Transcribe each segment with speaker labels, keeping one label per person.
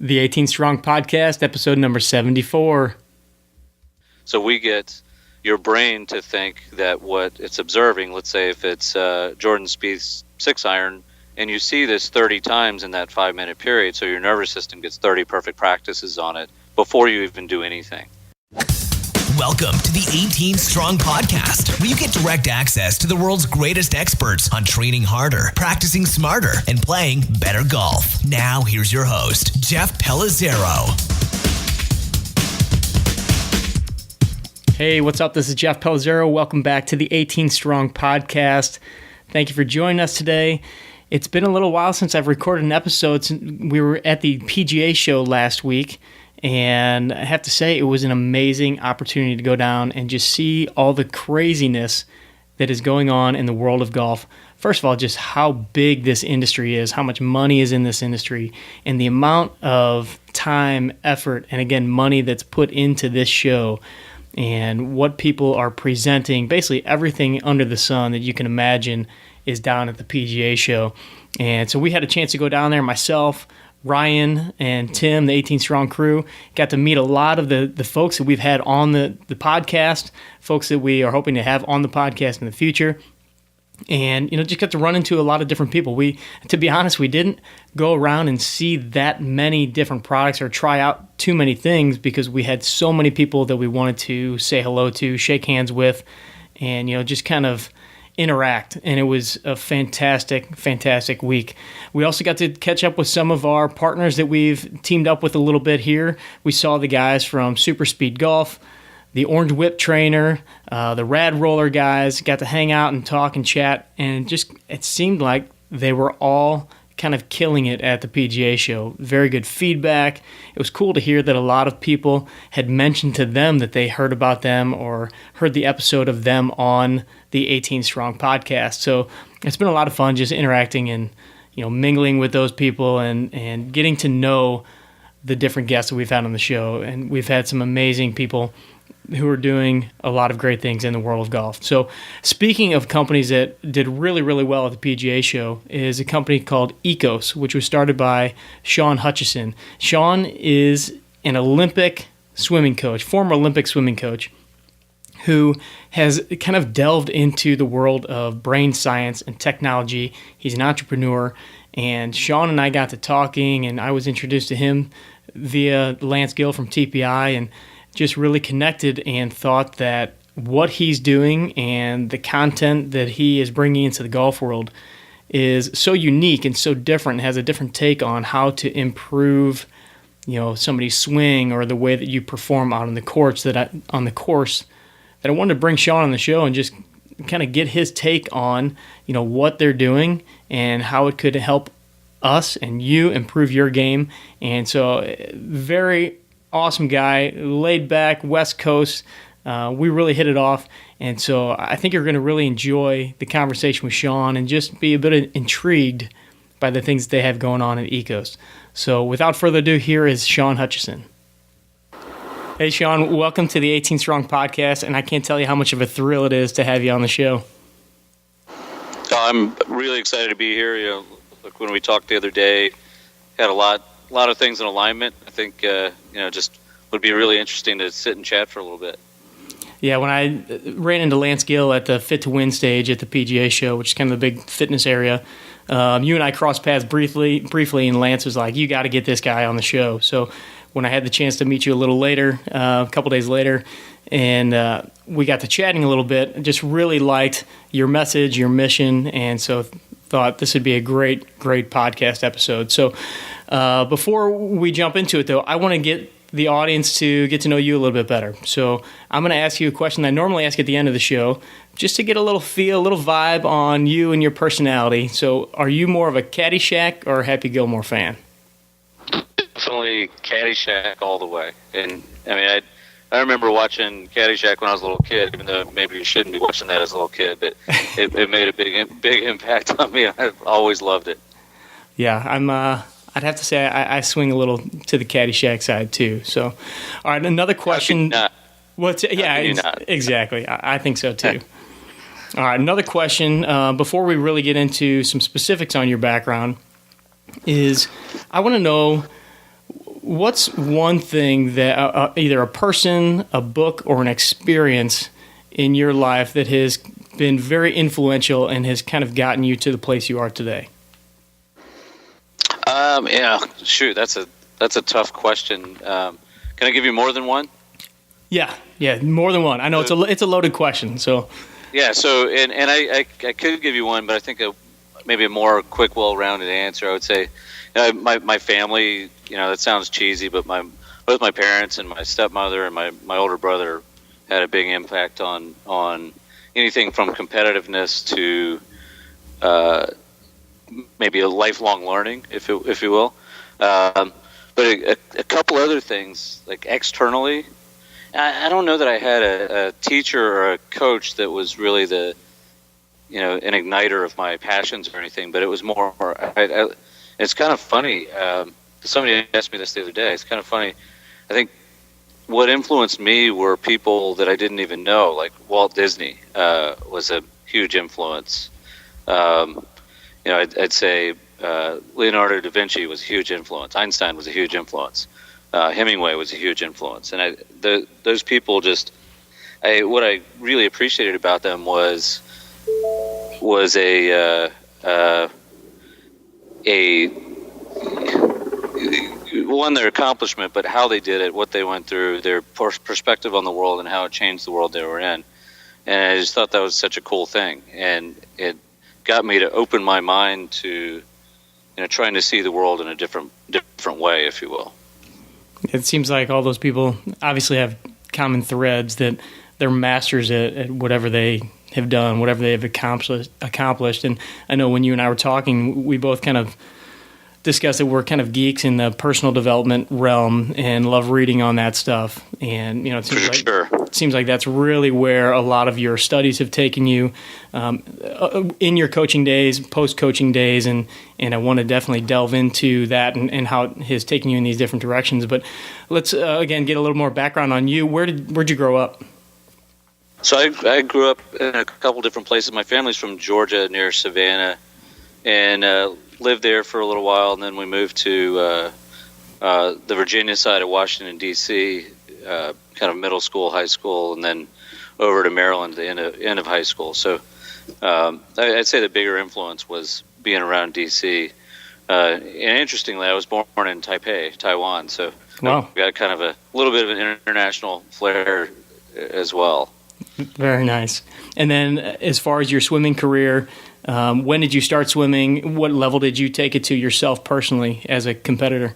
Speaker 1: The 18 Strong Podcast, episode number 74.
Speaker 2: So we get your brain to think that what it's observing, let's say if it's Jordan Spieth's 6-iron, and you see this 30 times in that 5-minute period, so your nervous system gets 30 perfect practices on it before you even do anything.
Speaker 3: Welcome to the 18 Strong Podcast, where you get direct access to the world's greatest experts on training harder, practicing smarter, and playing better golf. Now, here's your host, Jeff Pellizzero.
Speaker 1: Hey, what's up? This is Jeff Pellizzero. Welcome back to the 18 Strong Podcast. Thank you for joining us today. It's been a little while since I've recorded an episode. We were at the PGA show last week, and I have to say it was an amazing opportunity to go down and just see all the craziness that is going on in the world of golf. First of all, just how big this industry is, how much money is in this industry, and the amount of time, effort, and again, money that's put into this show, and what people are presenting. Basically everything under the sun that you can imagine is down at the PGA show. And so we had a chance to go down there, myself, Ryan, and Tim, the 18 Strong crew. Got to meet a lot of the folks that we've had on the podcast, folks that we are hoping to have on the podcast in the future. And, just got to run into a lot of different people. To be honest, we didn't go around and see that many different products or try out too many things because we had so many people that we wanted to say hello to, shake hands with, and, just kind of interact. And it was a fantastic, fantastic week. We also got to catch up with some of our partners that we've teamed up with a little bit here. We saw the guys from Super Speed Golf, the Orange Whip trainer, the Rad Roller guys, got to hang out and talk and chat, and it seemed like they were all kind of killing it at the PGA show. Very good feedback. It was cool to hear that a lot of people had mentioned to them that they heard about them or heard the episode of them on the 18 Strong Podcast. So it's been a lot of fun just interacting and mingling with those people and getting to know the different guests that we've had on the show. And we've had some amazing people who are doing a lot of great things in the world of golf. So speaking of companies that did really, really well at the PGA show is a company called IKKOS, which was started by Sean Hutchison. Sean is an Olympic swimming coach, former Olympic swimming coach, who has kind of delved into the world of brain science and technology. He's an entrepreneur, and Sean and I got to talking, and I was introduced to him via Lance Gill from TPI, and just really connected and thought that what he's doing and the content that he is bringing into the golf world is so unique and so different, has a different take on how to improve, somebody's swing or the way that you perform out on the course that I wanted to bring Sean on the show and just kind of get his take on, what they're doing and how it could help us and you improve your game. And so very awesome guy, laid back, West Coast. We really hit it off. And so I think you're going to really enjoy the conversation with Sean and just be a bit intrigued by the things that they have going on at IKKOS. So without further ado, here is Sean Hutchison. Hey, Sean, welcome to the 18 Strong Podcast, and I can't tell you how much of a thrill it is to have you on the show.
Speaker 2: I'm really excited to be here. Look, when we talked the other day, had a lot of things in alignment. I think, just would be really interesting to sit and chat for a little bit. Yeah,
Speaker 1: when I ran into Lance Gill at the Fit to Win stage at the PGA show, which is kind of the big fitness area, you and I crossed paths briefly, and Lance was like, you got to get this guy on the show. So when I had the chance to meet you a little later, a couple days later, and we got to chatting a little bit, I just really liked your message, your mission, and so thought this would be a great podcast episode. So before we jump into it, though, I want to get the audience to get to know you a little bit better. So I'm going to ask you a question I normally ask at the end of the show, just to get a little feel, a little vibe on you and your personality. So are you more of a Caddyshack or a Happy Gilmore fan?
Speaker 2: Definitely Caddyshack all the way. And I mean, I remember watching Caddyshack when I was a little kid, even though maybe you shouldn't be watching that as a little kid, but it made a big impact on me. I've always loved it.
Speaker 1: Yeah, I'd have to say I swing a little to the Caddyshack side too. So, all right, another question. Exactly. I think so too. All right, another question before we really get into some specifics on your background is I want to know what's one thing that either a person, a book, or an experience in your life that has been very influential and has kind of gotten you to the place you are today?
Speaker 2: Yeah, shoot, that's a tough question. Can I give you more than one?
Speaker 1: Yeah, more than one. I know it's a loaded question. So
Speaker 2: yeah, so and I could give you one, but I think maybe a more quick, well-rounded answer. I would say, my family. That sounds cheesy, but both my parents and my stepmother and my older brother had a big impact on anything from competitiveness to maybe a lifelong learning, if you will. But a couple other things, like externally, I don't know that I had a teacher or a coach that was really an igniter of my passions or anything, but it was more. It's kind of funny. Somebody asked me this the other day. It's kind of funny. I think what influenced me were people that I didn't even know, like Walt Disney was a huge influence. I'd say Leonardo da Vinci was a huge influence. Einstein was a huge influence. Hemingway was a huge influence. And those people what I really appreciated about them was their accomplishment, but how they did it, what they went through, their perspective on the world, and how it changed the world they were in. And I just thought that was such a cool thing, and it got me to open my mind to trying to see the world in a different way, if you will.
Speaker 1: It seems like all those people obviously have common threads, that they're masters at whatever they have done, whatever they have accomplished. And I know when you and I were talking, we both kind of discussed that we're kind of geeks in the personal development realm and love reading on that stuff. And it seems like that's really where a lot of your studies have taken you in your coaching days, post-coaching days, and I want to definitely delve into that and how it has taken you in these different directions. But let's again get a little more background on you. Where'd you grow up?
Speaker 2: So I grew up in a couple different places. My family's from Georgia, near Savannah, and lived there for a little while, and then we moved to the Virginia side of Washington, D.C., kind of middle school, high school, and then over to Maryland at the end of high school. So I'd say the bigger influence was being around D.C. And interestingly, I was born in Taipei, Taiwan, so
Speaker 1: wow.
Speaker 2: I got kind of a little bit of an international flair as well.
Speaker 1: Very nice. And then as far as your swimming career, when did you start swimming? What level did you take it to yourself personally as a competitor?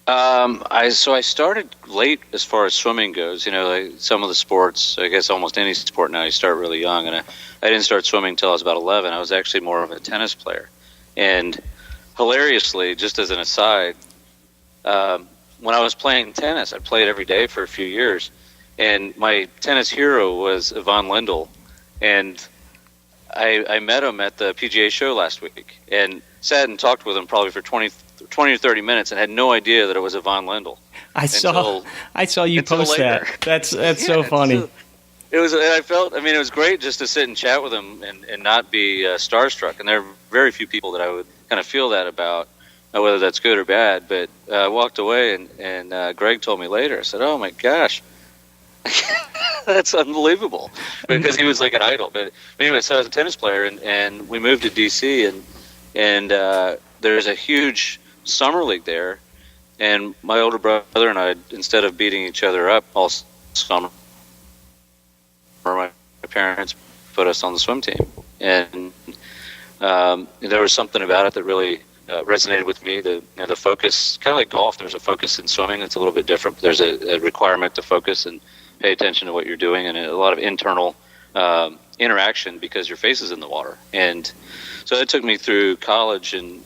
Speaker 2: I started late as far as swimming goes. Like some of the sports, I guess almost any sport now, you start really young. And I didn't start swimming until I was about 11. I was actually more of a tennis player. And hilariously, just as an aside, when I was playing tennis, I played every day for a few years. And my tennis hero was Yvonne Lendl. And I met him at the PGA show last week and sat and talked with him probably for 20 or 30 minutes and had no idea that it was Yvonne Lendl.
Speaker 1: I saw you post
Speaker 2: later.
Speaker 1: that. That's so funny.
Speaker 2: It was great just to sit and chat with him and not be starstruck. And there are very few people that I would kind of feel that about, whether that's good or bad. But I walked away and Greg told me later, I said, oh my gosh, that's unbelievable, because he was like an idol. But anyway, so I was a tennis player, and we moved to DC, and there's a huge summer league there, and my older brother and I, instead of beating each other up all summer, my parents put us on the swim team, and there was something about it that really resonated with me. The focus, kind of like golf, there's a focus in swimming. It's a little bit different. There's a requirement to focus and pay attention to what you're doing, and a lot of internal interaction because your face is in the water. And so that took me through college and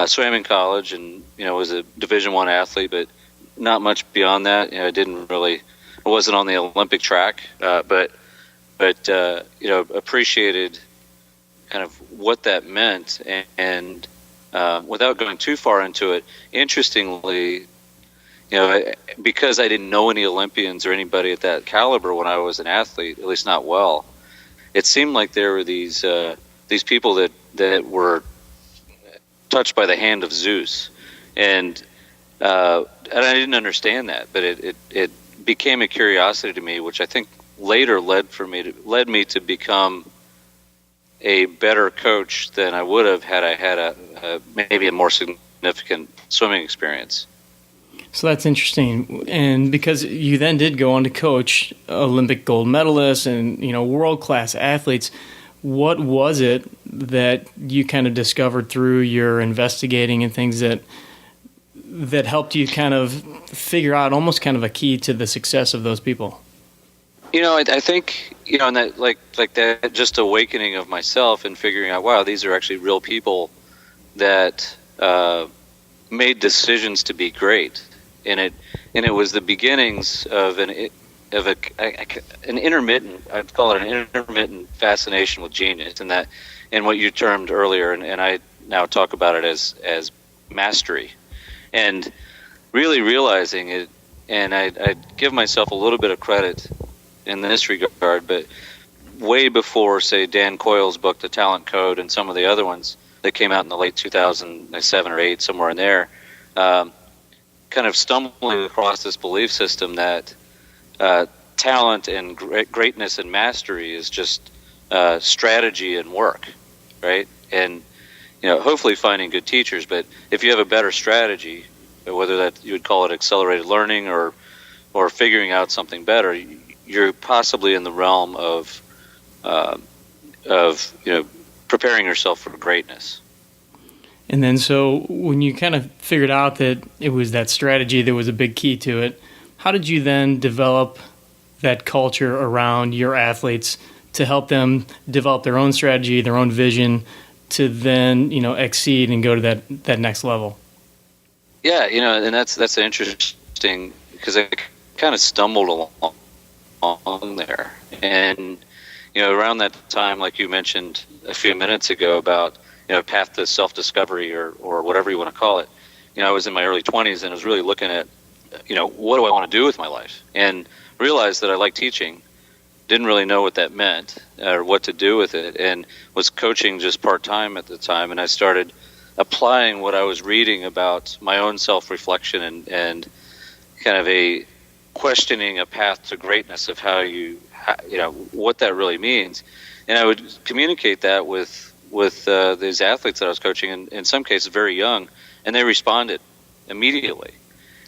Speaker 2: swam in college, and was a Division I athlete, but not much beyond that. I wasn't on the Olympic track, but appreciated kind of what that meant, and without going too far into it, interestingly, because I didn't know any Olympians or anybody at that caliber when I was an athlete, at least not well, it seemed like there were these people that were touched by the hand of Zeus, And I didn't understand that, but it became a curiosity to me, which I think later led me to become a better coach than I would have had I had maybe a more significant swimming experience.
Speaker 1: So that's interesting. And because you then did go on to coach Olympic gold medalists and, world-class athletes, what was it that you kind of discovered through your investigating and things that helped you kind of figure out almost kind of a key to the success of those people?
Speaker 2: I think, and that like that just awakening of myself and figuring out, wow, these are actually real people that made decisions to be great. And it was the beginnings of an intermittent, I'd call it an intermittent fascination with genius, and what you termed earlier, and I now talk about it as mastery, and really realizing it. And I give myself a little bit of credit in this regard, but way before, say, Dan Coyle's book, The Talent Code, and some of the other ones that came out in the late 2007 or 8, somewhere in there, kind of stumbling across this belief system that talent and greatness and mastery is just strategy and work, right? And hopefully finding good teachers, but if you have a better strategy, whether that you would call it accelerated learning or figuring out something better, you're possibly in the realm of preparing yourself for greatness.
Speaker 1: And then so when you kind of figured out that it was that strategy that was a big key to it, how did you then develop that culture around your athletes to help them develop their own strategy, their own vision, to then exceed and go to that next level?
Speaker 2: Yeah, and that's interesting because I kind of stumbled along there, and around that time, like you mentioned a few minutes ago about path to self-discovery or whatever you want to call it. I was in my early 20s and was really looking at what do I want to do with my life, and realized that I like teaching. Didn't really know what that meant or what to do with it, and was coaching just part-time at the time, and I started applying what I was reading about my own self-reflection and kind of a questioning a path to greatness of how what that really means. And I would communicate that with these athletes that I was coaching, and in some cases very young, and they responded immediately.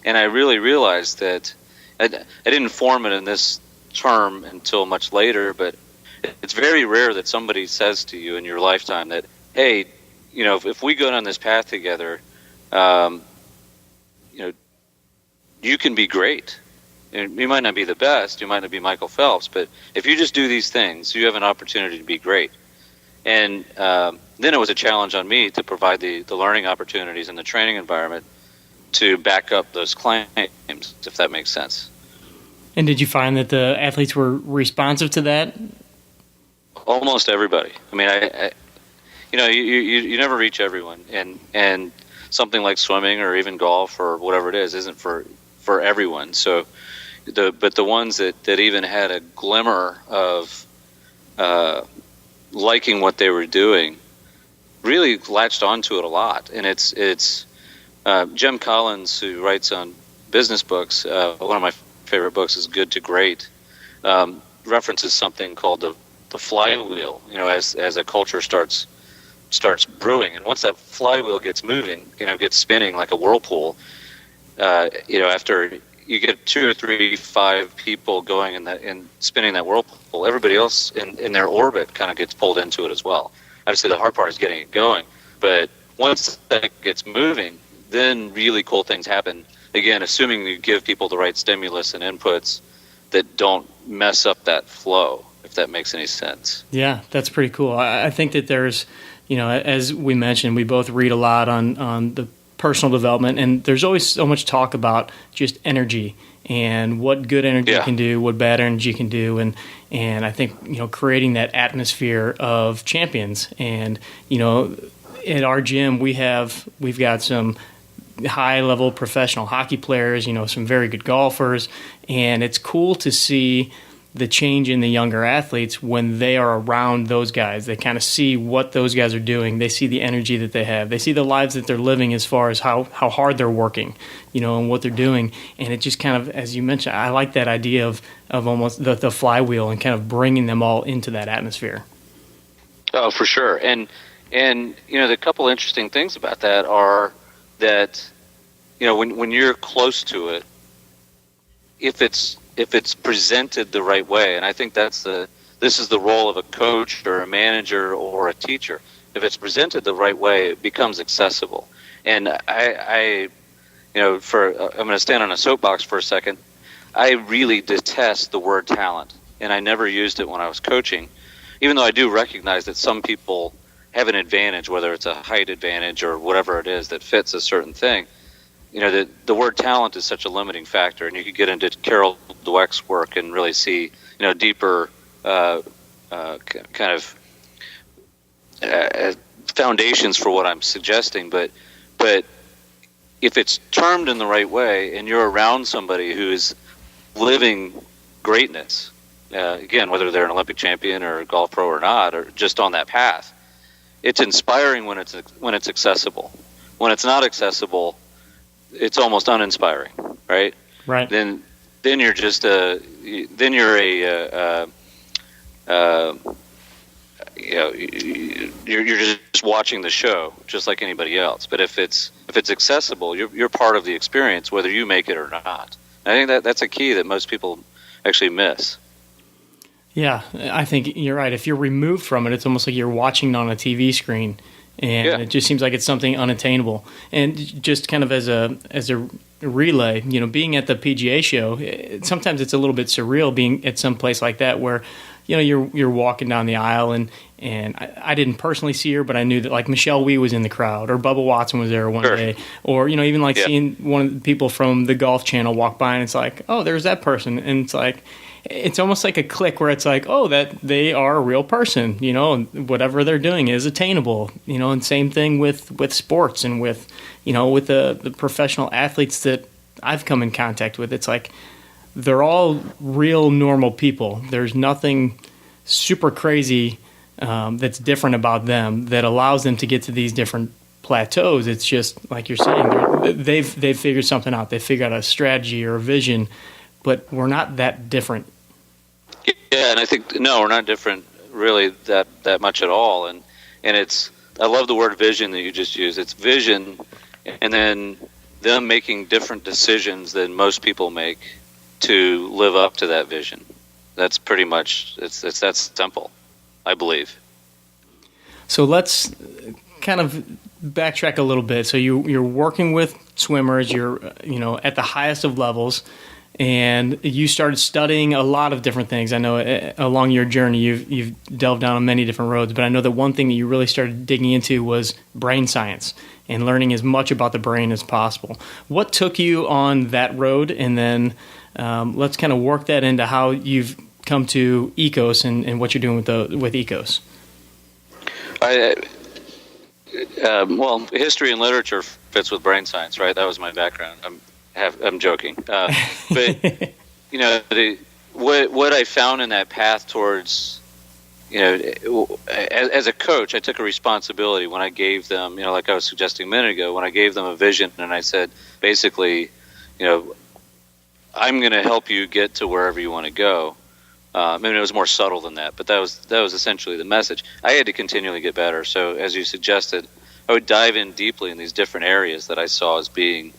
Speaker 2: And I really realized that I didn't form it in this term until much later, but it's very rare that somebody says to you in your lifetime that, hey, if we go down this path together, you can be great. And you might not be the best, you might not be Michael Phelps, but if you just do these things, you have an opportunity to be great. And then it was a challenge on me to provide the learning opportunities and the training environment to back up those claims, if that makes sense.
Speaker 1: And did you find that the athletes were responsive to that?
Speaker 2: Almost everybody. I mean, you never reach everyone, and something like swimming or even golf or whatever it is isn't for everyone. So, but the ones that even had a glimmer of liking what they were doing really latched onto it a lot. And it's Jim Collins, who writes on business books. One of my favorite books is Good to Great. References something called the flywheel. As a culture starts brewing, and once that flywheel gets moving, gets spinning like a whirlpool, after you get 2 or 3, 5 people going and spinning that whirlpool, everybody else in their orbit kind of gets pulled into it as well. Obviously, the hard part is getting it going, but once that gets moving, then really cool things happen. Again, assuming you give people the right stimulus and inputs that don't mess up that flow, if that makes any sense.
Speaker 1: Yeah, that's pretty cool. I think that there's, as we mentioned, we both read a lot on the personal development, and there's always so much talk about just energy and what good energy can do, what bad energy can do, and I think creating that atmosphere of champions. And at our gym we've got some high level professional hockey players, some very good golfers, and it's cool to see the change in the younger athletes when they are around those guys. They kind of see what those guys are doing. They see the energy that they have. They see the lives that they're living as far as how hard they're working, and what they're doing. And it just kind of, as you mentioned, I like that idea of almost the flywheel and kind of bringing them all into that atmosphere.
Speaker 2: Oh, for sure. And the couple interesting things about that are that, when you're close to it, if it's presented the right way, and I think this is the role of a coach or a manager or a teacher. If it's presented the right way, it becomes accessible. And I'm going to stand on a soapbox for a second. I really detest the word talent, and I never used it when I was coaching, even though I do recognize that some people have an advantage, whether it's a height advantage or whatever it is that fits a certain thing. The word talent is such a limiting factor, and you could get into Carol Dweck's work and really see, deeper kind of foundations for what I'm suggesting. But if it's termed in the right way, and you're around somebody who is living greatness, again, whether they're an Olympic champion or a golf pro or not, or just on that path, it's inspiring when it's accessible. When it's not accessible, it's almost uninspiring, right?
Speaker 1: Right.
Speaker 2: Then you're just you're just watching the show, just like anybody else. But if it's accessible, you're part of the experience, whether you make it or not. And I think that's a key that most people actually miss.
Speaker 1: Yeah, I think you're right. If you're removed from it, it's almost like you're watching on a TV screen, and it just seems like it's something unattainable. And just kind of as a relay, being at the PGA show, sometimes it's a little bit surreal being at some place like that where, you're walking down the aisle, and I didn't personally see her, but I knew that like Michelle Wee was in the crowd, or Bubba Watson was there one day, or even like seeing one of the people from the Golf Channel walk by, and it's like, oh, there's that person, and it's like, it's almost like a click where it's like, oh, that they are a real person, whatever they're doing is attainable, and same thing with sports and with the professional athletes that I've come in contact with. It's like they're all real normal people. There's nothing super crazy that's different about them that allows them to get to these different plateaus. It's just like you're saying, they've figured something out. They figured out a strategy or a vision, but we're not that different.
Speaker 2: Yeah, and I think we're not different really that much at all. And it's, I love the word vision that you just used. It's vision, and then them making different decisions than most people make to live up to that vision. That's pretty much it's that simple, I believe.
Speaker 1: So let's kind of backtrack a little bit. So you're working with swimmers. You're at the highest of levels. And you started studying a lot of different things. I know along your journey you've delved down on many different roads, but I know that one thing that you really started digging into was brain science and learning as much about the brain as possible. What took you on that road? And then let's kind of work that into how you've come to IKKOS and what you're doing with IKKOS.
Speaker 2: Well, history and literature fits with brain science, right? That was my background. I'm joking, but what I found in that path towards, as a coach, I took a responsibility when I gave them, like I was suggesting a minute ago, when I gave them a vision and I said, basically, I'm going to help you get to wherever you want to go. I mean, it was more subtle than that, but that was essentially the message. I had to continually get better. So, as you suggested, I would dive in deeply in these different areas that I saw as being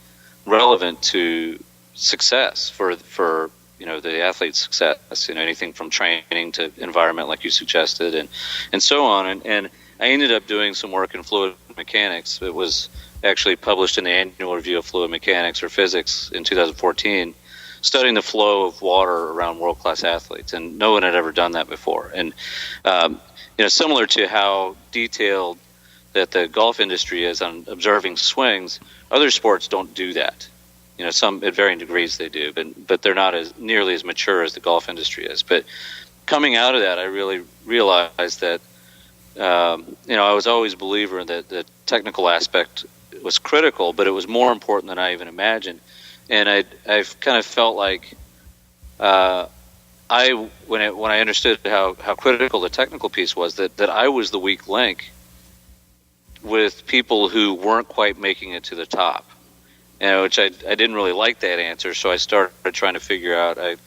Speaker 2: relevant to success for the athlete's success. Anything from training to environment, like you suggested, and so on. And I ended up doing some work in fluid mechanics. It was actually published in the Annual Review of Fluid Mechanics or Physics in 2014, studying the flow of water around world-class athletes, and no one had ever done that before. And similar to how detailed that the golf industry is on observing swings, other sports don't do that. Some at varying degrees they do, but they're not as nearly as mature as the golf industry is. But coming out of that, I really realized that I was always a believer that the technical aspect was critical, but it was more important than I even imagined. And I've kind of felt like when I understood how critical the technical piece was, that I was the weak link with people who weren't quite making it to the top, which I didn't really like that answer. So I started trying to figure out. I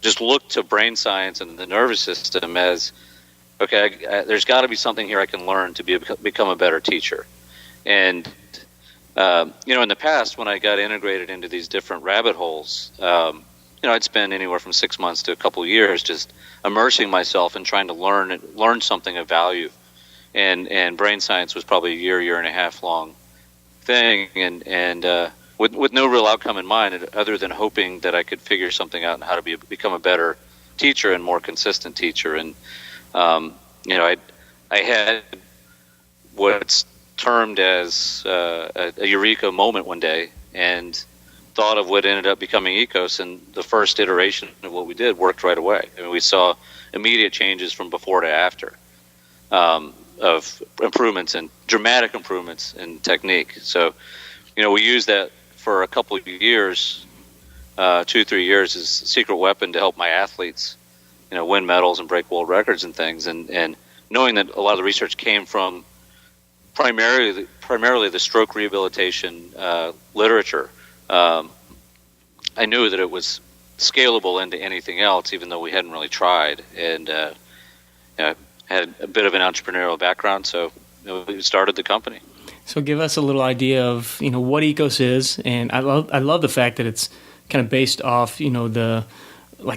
Speaker 2: just looked to brain science and the nervous system as, okay, there's got to be something here I can learn to become a better teacher. And in the past, when I got integrated into these different rabbit holes, I'd spend anywhere from 6 months to a couple of years just immersing myself and trying to learn something of value. And brain science was probably a year and a half long thing, and with no real outcome in mind, other than hoping that I could figure something out and how to become a better teacher and more consistent teacher. And I had what's termed as a eureka moment one day, and thought of what ended up becoming IKKOS, and the first iteration of what we did worked right away. I mean, we saw immediate changes from before to after, of improvements and dramatic improvements in technique. So, we used that for a couple of years, 2-3 years, as a secret weapon to help my athletes, win medals and break world records and things. And knowing that a lot of the research came from primarily the stroke rehabilitation literature, I knew that it was scalable into anything else, even though we hadn't really tried. And had a bit of an entrepreneurial background, so we started the company.
Speaker 1: So give us a little idea of what IKKOS is, and I love the fact that it's kind of based off the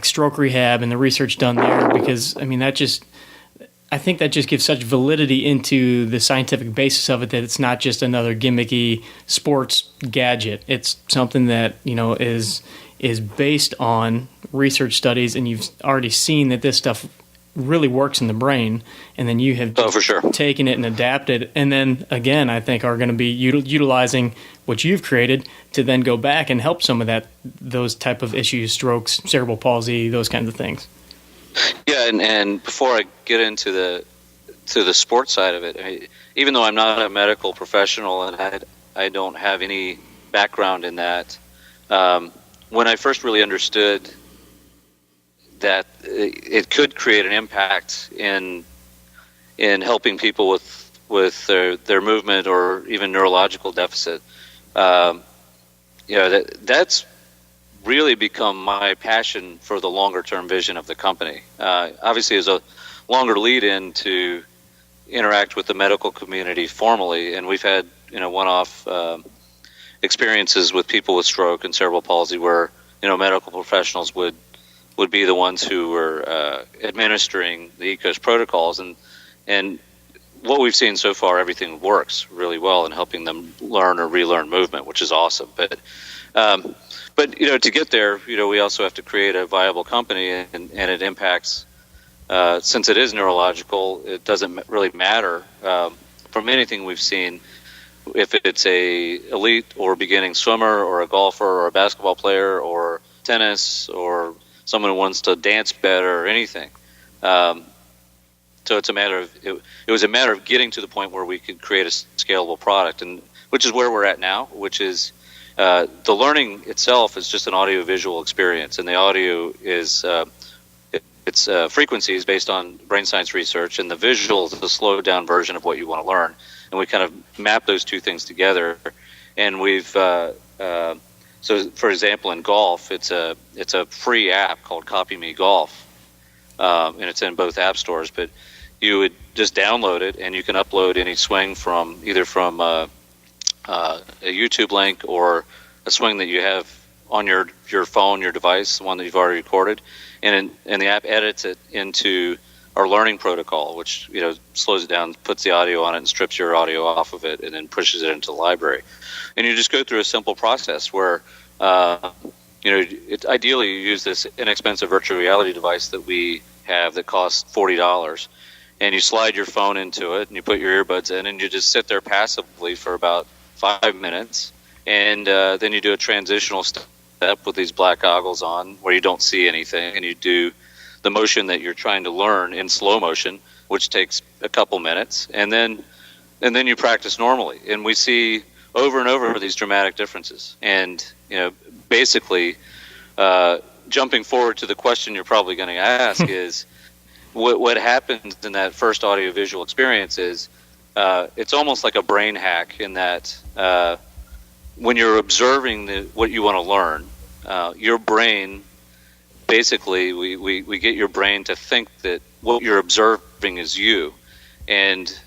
Speaker 1: stroke rehab and the research done there, because I think that just gives such validity into the scientific basis of it, that it's not just another gimmicky sports gadget. It's something that is based on research studies, and you've already seen that this stuff really works in the brain, and then you have
Speaker 2: for sure
Speaker 1: taken it and adapted, and then again I think are going to be utilizing what you've created to then go back and help some of those type of issues, strokes, cerebral palsy, those kinds of things.
Speaker 2: Yeah, and before I get into the sports side of it, even though I'm not a medical professional and I don't have any background in that, when I first really understood that it could create an impact in helping people with their movement or even neurological deficit, that's really become my passion for the longer term vision of the company. Obviously, as a longer lead in to interact with the medical community formally, and we've had one-off experiences with people with stroke and cerebral palsy where medical professionals would be the ones who were administering the IKKOS protocols, and what we've seen so far, everything works really well in helping them learn or relearn movement, which is awesome. But to get there, we also have to create a viable company, and it impacts. Since it is neurological, it doesn't really matter from anything we've seen if it's a elite or beginning swimmer or a golfer or a basketball player or tennis or someone who wants to dance better or anything. So it's a matter of it was a matter of getting to the point where we could create a scalable product, and which is where we're at now, which is the learning itself is just an audio-visual experience, and the audio is it's frequencies based on brain science research, and the visual is the slowed-down version of what you want to learn, and we kind of map those two things together. And we've so, for example, in golf, it's a free app called Copy Me Golf, and it's in both app stores. But you would just download it, and you can upload any swing from either from a YouTube link or a swing that you have on your phone, your device, the one that you've already recorded, and the app edits it into our learning protocol, which slows it down, puts the audio on it, and strips your audio off of it, and then pushes it into the library. And you just go through a simple process where ideally you use this inexpensive virtual reality device that we have that costs $40, and you slide your phone into it, and you put your earbuds in, and you just sit there passively for about 5 minutes, and then you do a transitional step with these black goggles on where you don't see anything, and you do the motion that you're trying to learn in slow motion, which takes a couple minutes, and then you practice normally. And we see over and over these dramatic differences. And basically, jumping forward to the question you're probably going to ask is, what happens in that first audiovisual experience is it's almost like a brain hack in that when you're observing what you want to learn, your brain, basically, we get your brain to think that what you're observing is you. And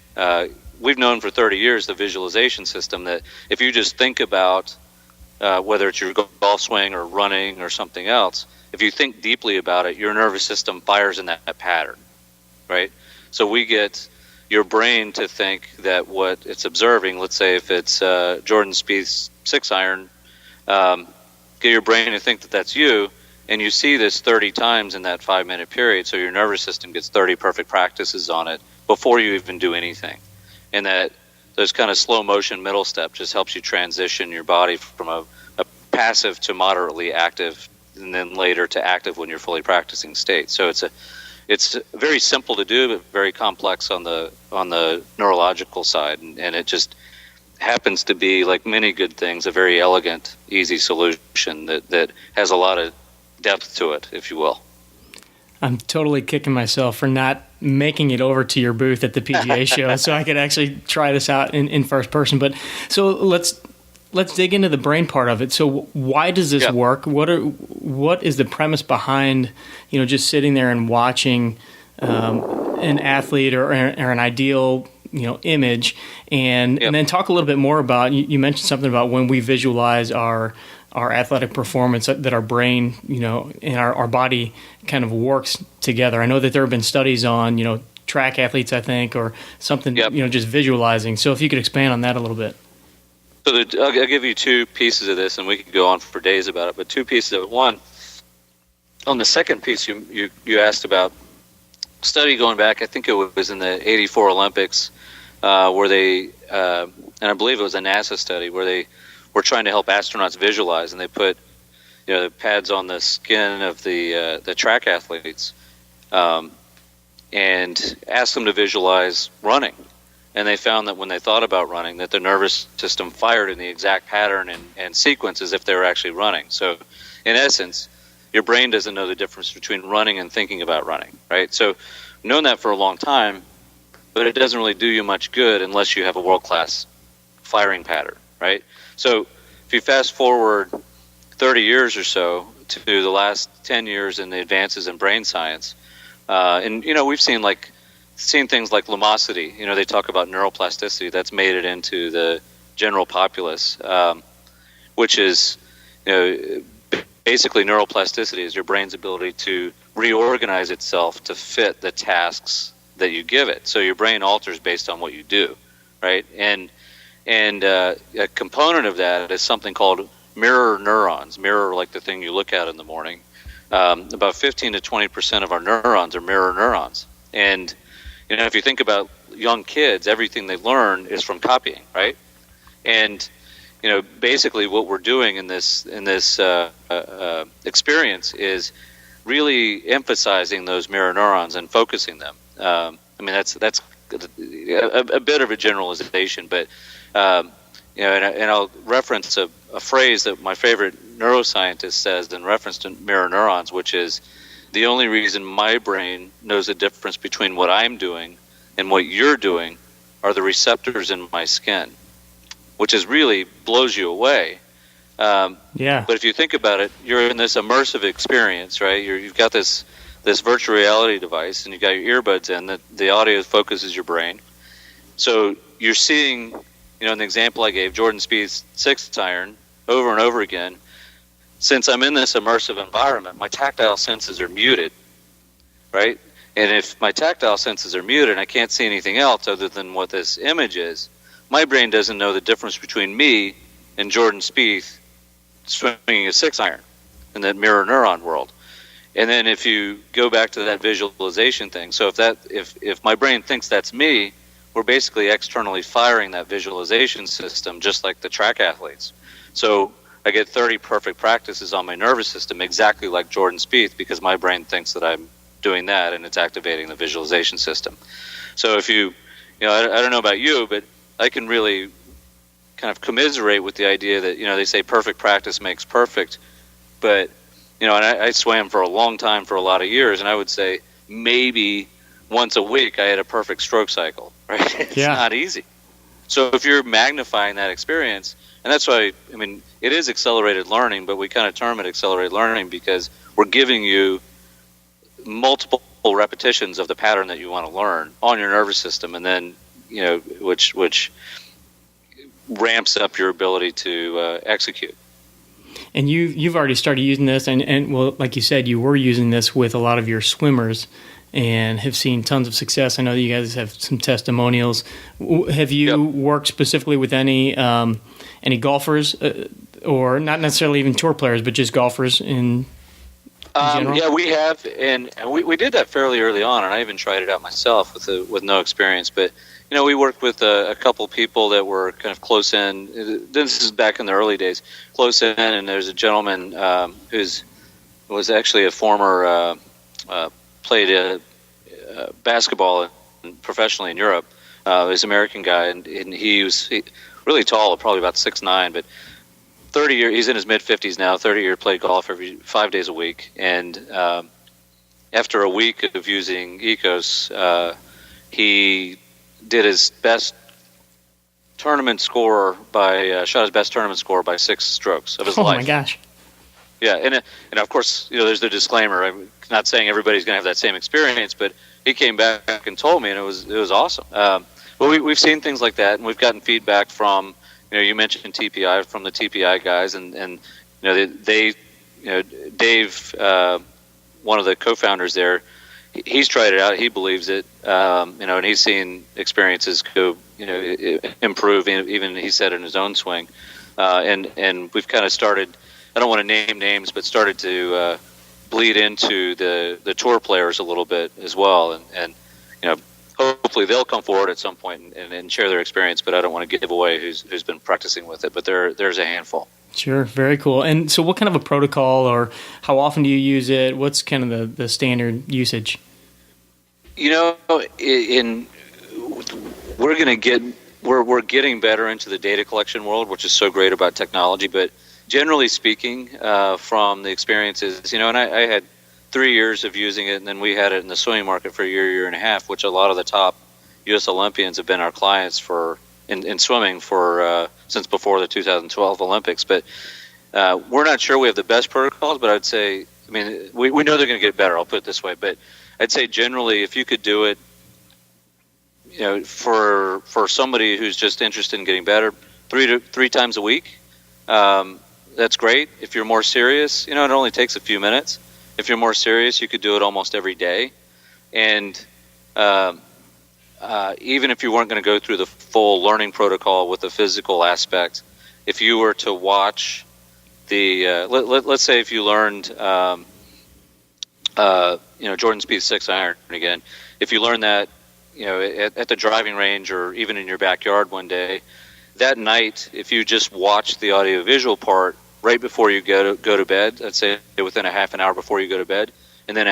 Speaker 2: we've known for 30 years, the visualization system, that if you just think about whether it's your golf swing or running or something else, if you think deeply about it, your nervous system fires in that pattern, right? So we get your brain to think that what it's observing, let's say if it's Jordan Spieth's 6-iron, get your brain to think that that's you, and you see this 30 times in that 5-minute period, so your nervous system gets 30 perfect practices on it before you even do anything. And that those kind of slow motion middle step just helps you transition your body from a passive to moderately active, and then later to active when you're fully practicing state. So it's very simple to do, but very complex on the neurological side, and it just happens to be, like many good things, a very elegant, easy solution that has a lot of depth to it, if you will.
Speaker 1: I'm totally kicking myself for not making it over to your booth at the PGA show so I could actually try this out in first person. But so let's dig into the brain part of it. So why does this work? What is the premise behind, just sitting there and watching an athlete or an ideal, image, and then talk a little bit more about, you mentioned something about when we visualize our athletic performance, that our brain, and our body kind of works together. I know that there have been studies on, track athletes, I think, or something, just visualizing. So if you could expand on that a little bit.
Speaker 2: So I'll give you two pieces of this, and we could go on for days about it, but two pieces of it. One, on the second piece you asked about, study going back, I think it was in the 84 Olympics, where they, and I believe it was a NASA study, where they were trying to help astronauts visualize, and they put the pads on the skin of the track athletes, and asked them to visualize running. And they found that when they thought about running, that the nervous system fired in the exact pattern and sequence as if they were actually running. So in essence, your brain doesn't know the difference between running and thinking about running, right? So I've known that for a long time, but it doesn't really do you much good unless you have a world-class firing pattern, right? So if you fast forward 30 years or so to the last 10 years in the advances in brain science, and we've seen things like lumosity. They talk about neuroplasticity. That's made it into the general populace, which is, basically neuroplasticity is your brain's ability to reorganize itself to fit the tasks that you give it. So your brain alters based on what you do, right? And a component of that is something called mirror neurons. Mirror, like the thing you look at in the morning. About 15 to 20% of our neurons are mirror neurons. And if you think about young kids, everything they learn is from copying, right? And basically what we're doing in this experience is really emphasizing those mirror neurons and focusing them. That's a bit of a generalization, but and I'll reference a phrase that my favorite neuroscientist says in reference to mirror neurons, which is, the only reason my brain knows the difference between what I'm doing and what you're doing are the receptors in my skin, which is really blows you away. But if you think about it, you're in this immersive experience, right? You've got this virtual reality device, and you've got your earbuds in. The audio focuses your brain. So you're seeing, in the example I gave, Jordan Spieth's 6-iron over and over again. Since I'm in this immersive environment, my tactile senses are muted, right? And if my tactile senses are muted and I can't see anything else other than what this image is, my brain doesn't know the difference between me and Jordan Spieth swinging a 6-iron in that mirror neuron world. And then if you go back to that visualization thing, so if my brain thinks that's me, we're basically externally firing that visualization system, just like the track athletes. So I get 30 perfect practices on my nervous system, exactly like Jordan Spieth, because my brain thinks that I'm doing that, and it's activating the visualization system. So if I don't know about you, but I can really kind of commiserate with the idea that, they say perfect practice makes perfect, but and I swam for a long time, for a lot of years, and I would say maybe once a week I had a perfect stroke cycle, right? It's not easy. So if you're magnifying that experience, and that's why, it is accelerated learning, but we kind of term it accelerated learning because we're giving you multiple repetitions of the pattern that you want to learn on your nervous system, and then, which ramps up your ability to execute.
Speaker 1: And you've already started using this, and well, like you said, you were using this with a lot of your swimmers and have seen tons of success. I know that you guys have some testimonials. Have you worked specifically with any golfers, or not necessarily even tour players, but just golfers in general?
Speaker 2: Yeah, we have, and we did that fairly early on, and I even tried it out myself with no experience. But we worked with a couple people that were kind of close in. This is back in the early days, close in, and there's a gentleman was actually a former played basketball professionally in Europe. He's an American guy, and he was really tall, probably about 6'9", but 30 years. He's in his mid-50s now. 30 years, played golf 5 days a week, and after a week of using IKKOS, he did his best tournament score shot his best tournament score by 6 strokes of his life.
Speaker 1: Oh my gosh!
Speaker 2: Yeah, and of course, there's the disclaimer. I'm not saying everybody's going to have that same experience, but he came back and told me, and it was awesome. Well, we've seen things like that, and we've gotten feedback from, you mentioned TPI, from the TPI guys, and they Dave, one of the co-founders there, he's tried it out. He believes it, and he's seen experiences go, improve. Even he said in his own swing, and we've kind of started. I don't want to name names, but started to bleed into the tour players a little bit as well, and hopefully they'll come forward at some point and share their experience. But I don't want to give away who's been practicing with it. But there's a handful. Sure,
Speaker 1: very cool. And so, what kind of a protocol, or how often do you use it? What's kind of the standard usage?
Speaker 2: We're getting better into the data collection world, which is so great about technology. But generally speaking, from the experiences, and I had 3 years of using it, and then we had it in the swimming market for a year and a half, which a lot of the top U.S. Olympians have been our clients for in swimming for since before the 2012 Olympics. But we're not sure we have the best protocols, but I'd say, we know they're going to get better. I'll put it this way, but I'd say generally, if you could do it, for somebody who's just interested in getting better, three times a week, that's great. If you're more serious, it only takes a few minutes. If you're more serious, you could do it almost every day. And even if you weren't going to go through the full learning protocol with the physical aspect, if you were to watch the, let's say if you learned, Jordan Spieth's 6-iron again, if you learn that, at the driving range or even in your backyard one day, that night, if you just watch the audio-visual part right before you go to bed, let's say within a half an hour before you go to bed, and then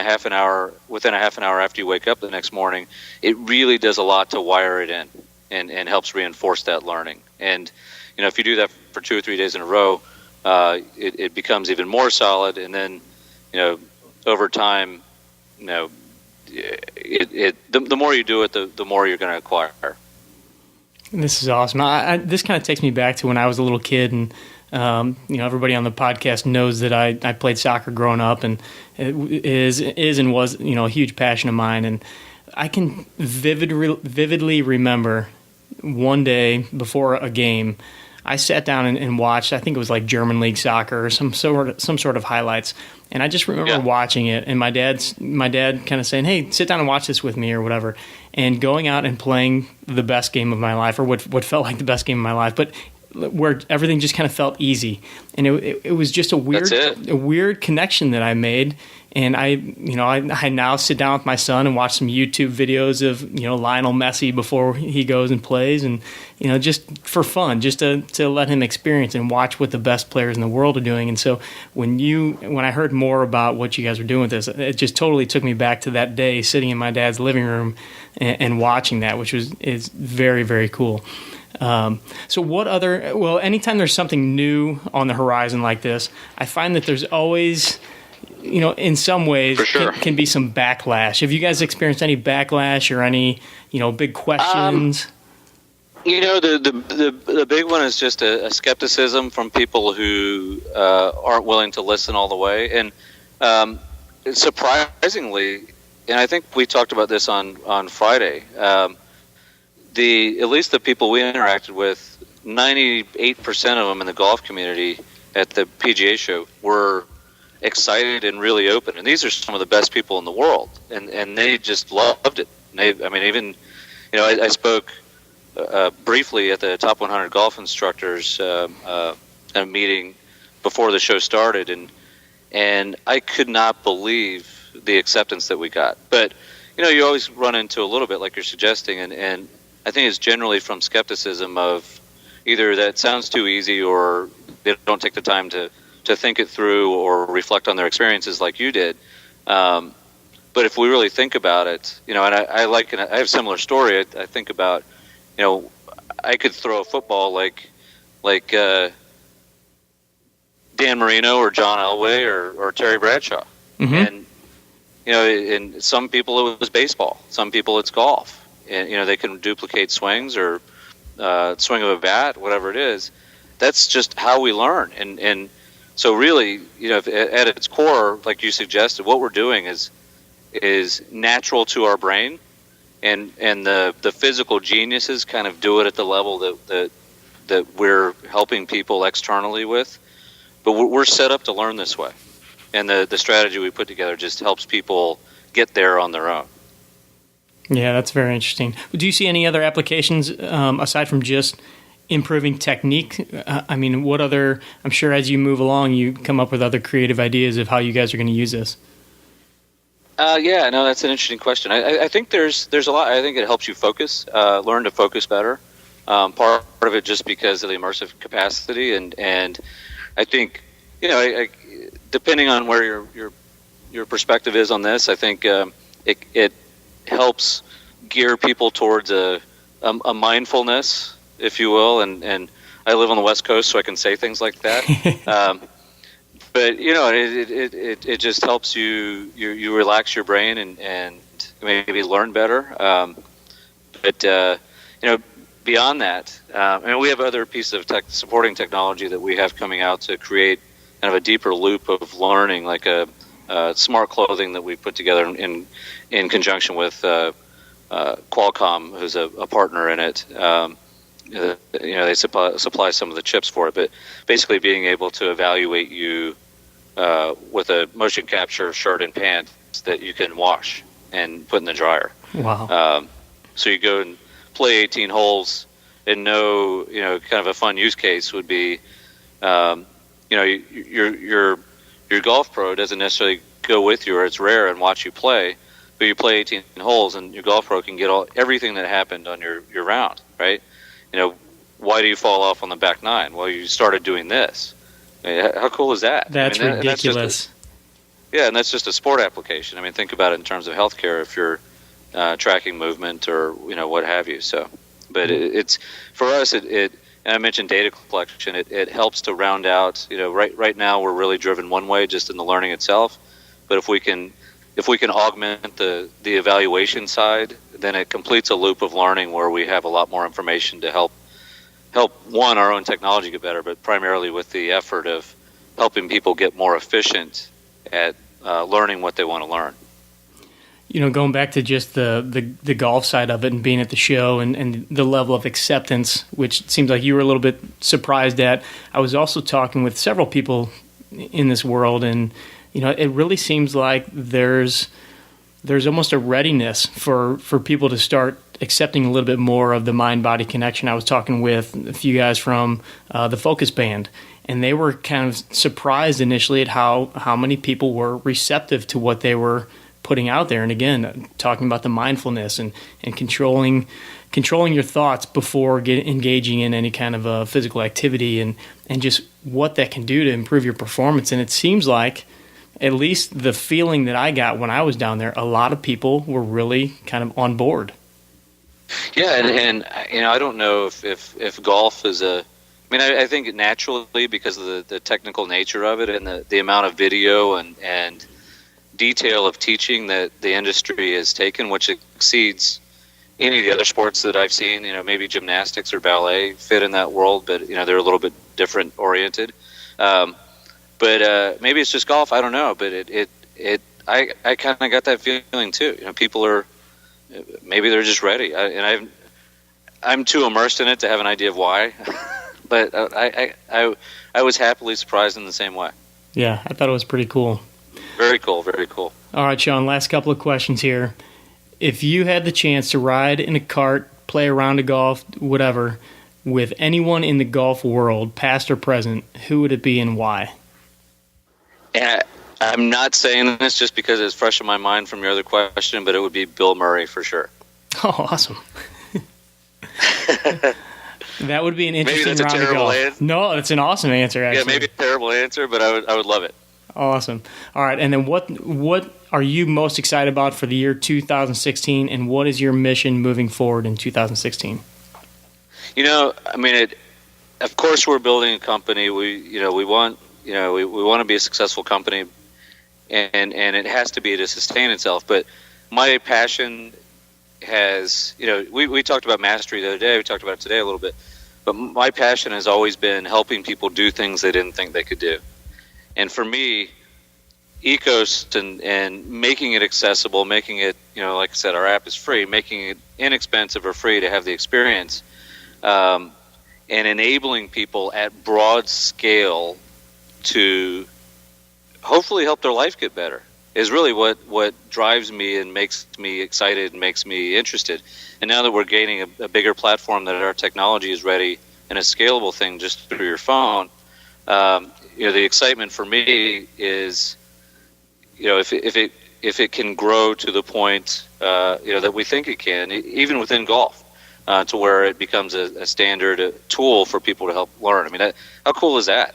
Speaker 2: within a half an hour after you wake up the next morning, it really does a lot to wire it in and helps reinforce that learning. And, if you do that for 2 or 3 days in a row, it becomes even more solid. And then, over time, the more you do it, the more you're going to acquire.
Speaker 1: This is awesome. This kind of takes me back to when I was a little kid, and everybody on the podcast knows that I played soccer growing up, and it is and was a huge passion of mine. And I can vividly remember one day before a game, I sat down and watched. I think it was like German League soccer or some sort of highlights. And I just remember watching it, and my dad kind of saying, "Hey, sit down and watch this with me," or whatever, and going out and playing the best game of my life, or what felt like the best game of my life, but where everything just kind of felt easy, and it was just a weird connection that I made. And I now sit down with my son and watch some YouTube videos of Lionel Messi before he goes and plays, and just for fun, just to let him experience and watch what the best players in the world are doing. And so when I heard more about what you guys were doing with this, it just totally took me back to that day sitting in my dad's living room and watching that, which is very, very cool. So anytime there's something new on the horizon like this, I find that there's always in some ways
Speaker 2: For sure.
Speaker 1: can be some backlash. Have you guys experienced any backlash or any, big questions?
Speaker 2: The big one is just a skepticism from people who aren't willing to listen all the way. And surprisingly, and I think we talked about this on Friday, at least the people we interacted with, 98% of them in the golf community at the PGA show were excited and really open. And these are some of the best people in the world, and they just loved it. I spoke briefly at the Top 100 Golf Instructors a meeting before the show started, and I could not believe the acceptance that we got. But you always run into a little bit like you're suggesting, and I think it's generally from skepticism of either that sounds too easy, or they don't take the time to think it through or reflect on their experiences like you did. But if we really think about it, and I have a similar story. I think about, I could throw a football like Dan Marino or John Elway or Terry Bradshaw. Mm-hmm. And, and some people it was baseball. Some people it's golf. And, they can duplicate swings or swing of a bat, whatever it is. That's just how we learn. And so really, at its core, like you suggested, what we're doing is natural to our brain. And the physical geniuses kind of do it at the level that we're helping people externally with. But we're set up to learn this way. And the strategy we put together just helps people get there on their own.
Speaker 1: Yeah, that's very interesting. Do you see any other applications aside from just improving technique? What other, I'm sure as you move along, you come up with other creative ideas of how you guys are going to use this.
Speaker 2: That's an interesting question. I think there's a lot. I think it helps you focus, learn to focus better. Part of it just because of the immersive capacity, and I think depending on where your perspective is on this, I think it helps gear people towards a mindfulness, if you will, and I live on the West Coast, so I can say things like that. But it just helps you relax your brain and maybe learn better. But beyond that, we have other pieces of supporting technology that we have coming out to create kind of a deeper loop of learning, like a smart clothing that we put together in conjunction with Qualcomm, who's a partner in it. They supply some of the chips for it, but basically being able to evaluate you with a motion capture shirt and pants that you can wash and put in the dryer.
Speaker 1: Wow.
Speaker 2: So you go and play 18 holes, and kind of a fun use case would be, your golf pro doesn't necessarily go with you, or it's rare, and watch you play, but you play 18 holes, and your golf pro can get everything that happened on your round, right? Why do you fall off on the back nine? Well, you started doing this. How cool is that?
Speaker 1: That's ridiculous.
Speaker 2: And that's just a sport application. Think about it in terms of healthcare. If you're tracking movement or what have you. So, but it's for us. And I mentioned data collection. It helps to round out. Right now we're really driven one way, just in the learning itself. But if we can augment the evaluation side, then it completes a loop of learning where we have a lot more information to help our own technology get better, but primarily with the effort of helping people get more efficient at learning what they want to learn.
Speaker 1: Going back to just the golf side of it and being at the show and the level of acceptance, which it seems like you were a little bit surprised at. I was also talking with several people in this world, and it really seems like there's almost a readiness for people to start accepting a little bit more of the mind-body connection. I was talking with a few guys from the Focus Band, and they were kind of surprised initially at how many people were receptive to what they were putting out there. And again, talking about the mindfulness and controlling your thoughts before engaging in any kind of physical activity, and just what that can do to improve your performance. And it seems like, at least the feeling that I got when I was down there, a lot of people were really kind of on board.
Speaker 2: Yeah, and I don't know if golf is I think naturally, because of the technical nature of it and the amount of video and detail of teaching that the industry has taken, which exceeds any of the other sports that I've seen. Maybe gymnastics or ballet fit in that world, but they're a little bit different oriented. But maybe it's just golf. I don't know, but I kind of got that feeling too. People are, maybe they're just ready. I'm too immersed in it to have an idea of why, but I was happily surprised in the same way.
Speaker 1: Yeah, I thought it was pretty cool.
Speaker 2: Very cool, very cool.
Speaker 1: All right, Sean, last couple of questions here. If you had the chance to ride in a cart, play a round of golf, whatever, with anyone in the golf world, past or present, who would it be and why?
Speaker 2: And I'm not saying this just because it's fresh in my mind from your other question, but it would be Bill Murray for sure.
Speaker 1: Oh, awesome. That would be an interesting
Speaker 2: maybe that's
Speaker 1: round
Speaker 2: a terrible
Speaker 1: of golf.
Speaker 2: answer.
Speaker 1: No, it's an awesome answer, actually.
Speaker 2: Yeah, maybe a terrible answer, but I would love it.
Speaker 1: Awesome. All right, and then what are you most excited about for the year 2016, and what is your mission moving forward in 2016?
Speaker 2: Of course we're building a company. We want to be a successful company, and it has to be to sustain itself. But my passion has, we talked about mastery the other day. We talked about it today a little bit. But my passion has always been helping people do things they didn't think they could do. And for me, IKKOS and making it accessible, making it, like I said, our app is free, making it inexpensive or free to have the experience, and enabling people at broad scale to hopefully help their life get better is really what drives me and makes me excited and makes me interested. And now that we're gaining a bigger platform, that our technology is ready and a scalable thing just through your phone, the excitement for me is, if it can grow to the point, that we think it can, even within golf, to where it becomes a standard tool for people to help learn. How cool is that?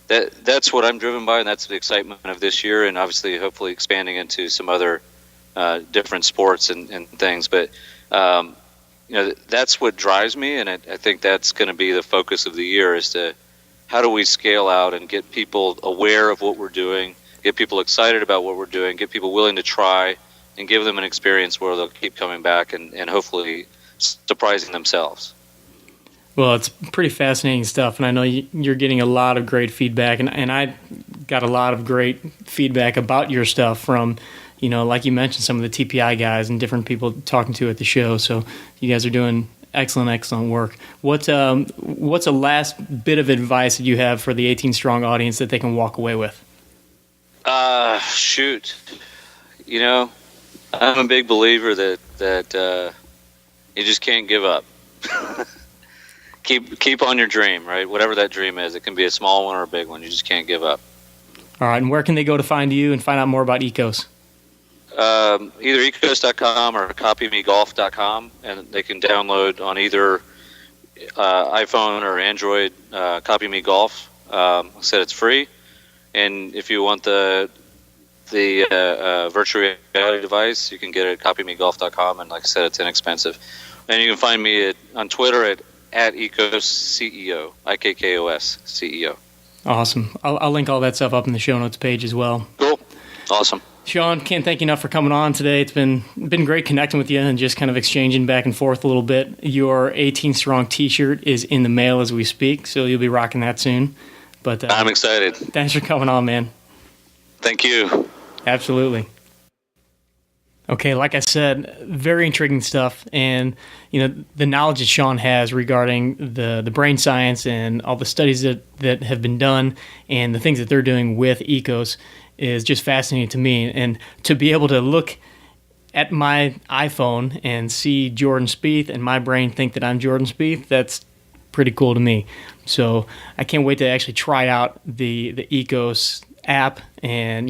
Speaker 2: That's what I'm driven by, and that's the excitement of this year, and obviously, hopefully, expanding into some other different sports and things. But that's what drives me, and I think that's going to be the focus of the year: is to how do we scale out and get people aware of what we're doing, get people excited about what we're doing, get people willing to try, and give them an experience where they'll keep coming back and hopefully surprising themselves.
Speaker 1: Well, it's pretty fascinating stuff, and I know you're getting a lot of great feedback, and I got a lot of great feedback about your stuff from, like you mentioned, some of the TPI guys and different people talking to at the show. So you guys are doing excellent work. What's a last bit of advice that you have for the 18 Strong audience that they can walk away with?
Speaker 2: Shoot. I'm a big believer that you just can't give up. Keep on your dream, right? Whatever that dream is. It can be a small one or a big one. You just can't give up.
Speaker 1: All right, and where can they go to find you and find out more about IKKOS?
Speaker 2: Either IKKOS.com or copymegolf.com, and they can download on either iPhone or Android Copy Me Golf. I said it's free, and if you want the virtual reality device, you can get it at copymegolf.com, and like I said, it's inexpensive. And you can find me on Twitter at IKKOS CEO, IKKOS CEO.
Speaker 1: Awesome. I'll link all that stuff up in the show notes page as well.
Speaker 2: Cool. Awesome.
Speaker 1: Sean, can't thank you enough for coming on today. It's been great connecting with you and just kind of exchanging back and forth a little bit. Your 18 Strong t-shirt is in the mail as we speak, so you'll be rocking that soon. But
Speaker 2: I'm excited.
Speaker 1: Thanks for coming on, man.
Speaker 2: Thank you.
Speaker 1: Absolutely. Okay, like I said, very intriguing stuff, and the knowledge that Sean has regarding the brain science and all the studies that have been done and the things that they're doing with IKKOS is just fascinating to me. And to be able to look at my iPhone and see Jordan Spieth and my brain think that I'm Jordan Spieth, that's pretty cool to me. So I can't wait to actually try out the IKKOS app and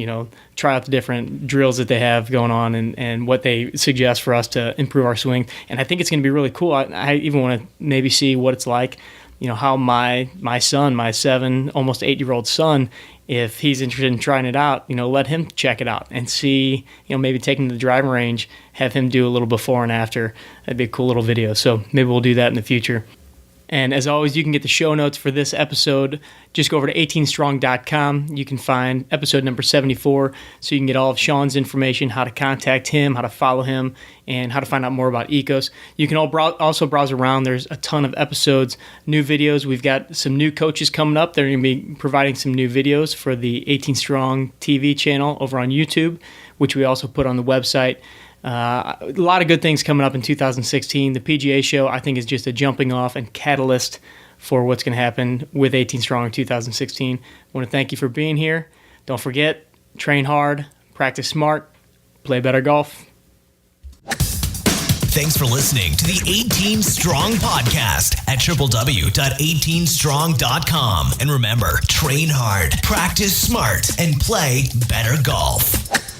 Speaker 1: try out the different drills that they have going on and what they suggest for us to improve our swing. And I think it's going to be really cool. I even want to maybe see what it's like, how my son, my 7, almost 8-year-old son, if he's interested in trying it out, let him check it out and see, maybe take him to the driving range, have him do a little before and after. That'd be a cool little video. So maybe we'll do that in the future. And as always, you can get the show notes for this episode. Just go over to 18strong.com. You can find episode number 74, so you can get all of Sean's information, how to contact him, how to follow him, and how to find out more about IKKOS. You can also browse around. There's a ton of episodes, new videos. We've got some new coaches coming up. They're going to be providing some new videos for the 18 Strong TV channel over on YouTube, which we also put on the website. A lot of good things coming up in 2016. The PGA show, I think, is just a jumping off and catalyst for what's going to happen with 18 Strong in 2016. I want to thank you for being here. Don't forget, train hard, practice smart, play better golf.
Speaker 3: Thanks for listening to the 18 Strong podcast at www.18strong.com. And remember, train hard, practice smart, and play better golf.